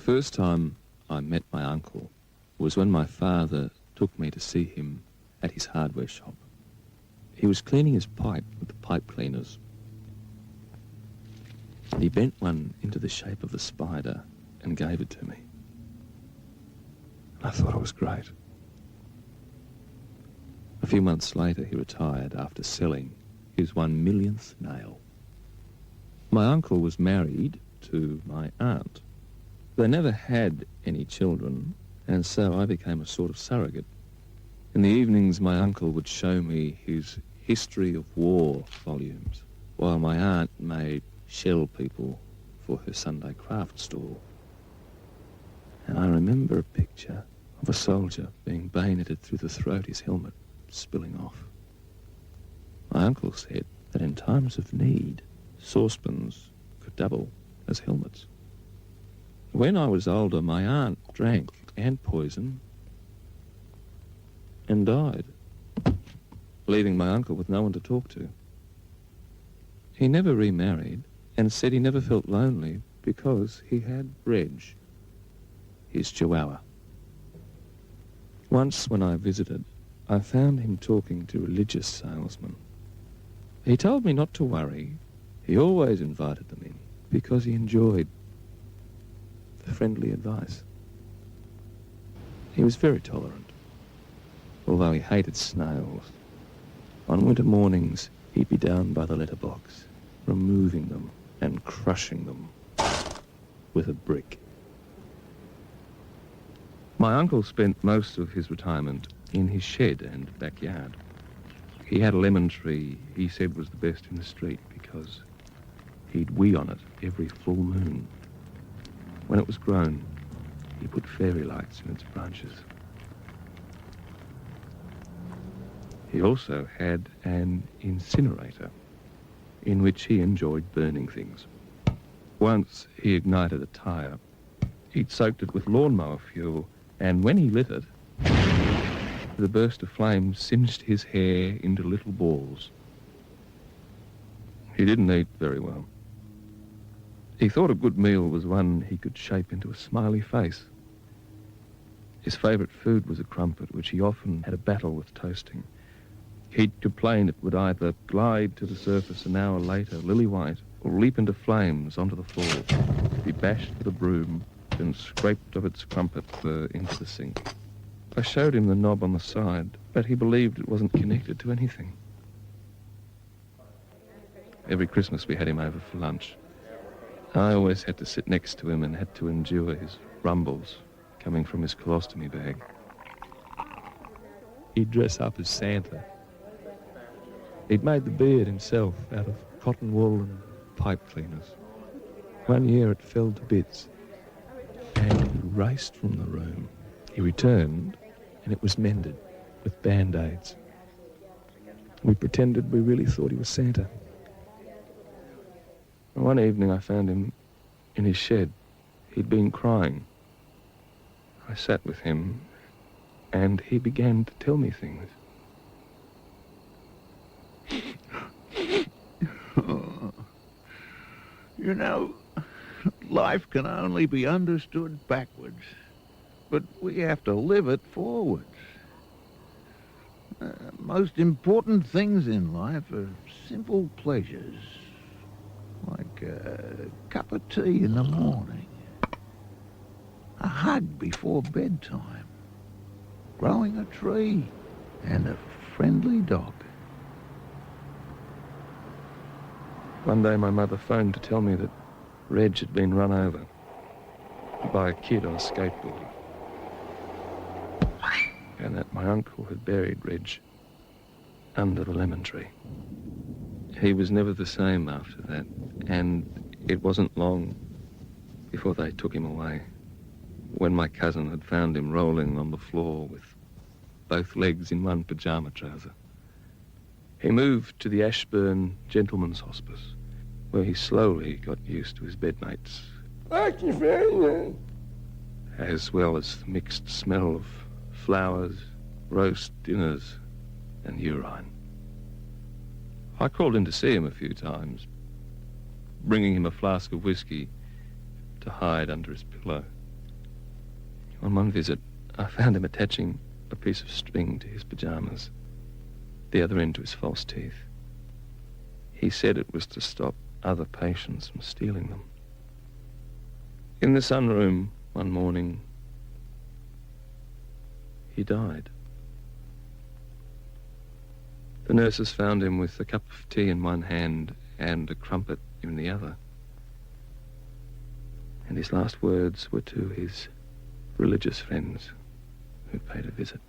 first time I met my uncle was when my father took me to see him at his hardware shop. He was cleaning his pipe with the pipe cleaners. He bent one into the shape of a spider and gave it to me. I thought it was great. A few months later, he retired after selling his 1 millionth nail. My uncle was married to my aunt. They never had any children, and so I became a sort of surrogate. In the evenings, my uncle would show me his History of War volumes, while my aunt made shell people for her Sunday craft stall. And I remember a picture of a soldier being bayoneted through the throat, his helmet spilling off. My uncle said that in times of need, saucepans could double as helmets. When I was older, my aunt drank ant poison and died, leaving my uncle with no one to talk to. He never remarried and said he never felt lonely because he had Reg, his chihuahua. Once when I visited, I found him talking to religious salesmen. He told me not to worry. He always invited them in because he enjoyed the friendly advice. He was very tolerant, although he hated snails. On winter mornings, he'd be down by the letterbox, removing them and crushing them with a brick. My uncle spent most of his retirement in his shed and backyard. He had a lemon tree he said was the best in the street because he'd wee on it every full moon. When it was grown, he put fairy lights in its branches. He also had an incinerator in which he enjoyed burning things. Once he ignited a tire. He'd soaked it with lawnmower fuel, and when he lit it, the burst of flame singed his hair into little balls. He didn't eat very well. He thought a good meal was one he could shape into a smiley face. His favourite food was a crumpet, which he often had a battle with toasting. He'd complain it would either glide to the surface an hour later, lily-white, or leap into flames onto the floor, be bashed with a broom, and scraped of its crumpet into the sink. I showed him the knob on the side, but he believed it wasn't connected to anything. Every Christmas we had him over for lunch. I always had to sit next to him and had to endure his rumbles coming from his colostomy bag. He'd dress up as Santa. He'd made the beard himself out of cotton wool and pipe cleaners. One year it fell to bits, and he raced from the room. He returned, and it was mended with Band-Aids. We pretended we really thought he was Santa. One evening I found him in his shed. He'd been crying. I sat with him, and he began to tell me things. You know, life can only be understood backwards, but we have to live it forwards. Most important things in life are simple pleasures, like a cup of tea in the morning, a hug before bedtime, growing a tree, and a friendly dog. One day my mother phoned to tell me that Reg had been run over by a kid on a skateboard, and that my uncle had buried Reg under the lemon tree. He was never the same after that, and it wasn't long before they took him away, when my cousin had found him rolling on the floor with both legs in one pyjama trouser. He moved to the Ashburn Gentlemen's Hospice, where he slowly got used to his bedmates, as well as the mixed smell of flowers, roast dinners, and urine. I called in to see him a few times, bringing him a flask of whiskey to hide under his pillow. On one visit, I found him attaching a piece of string to his pyjamas, the other end to his false teeth. He said it was to stop other patients from stealing them. In the sunroom one morning, he died. The nurses found him with a cup of tea in one hand and a crumpet in the other. And his last words were to his religious friends who paid a visit.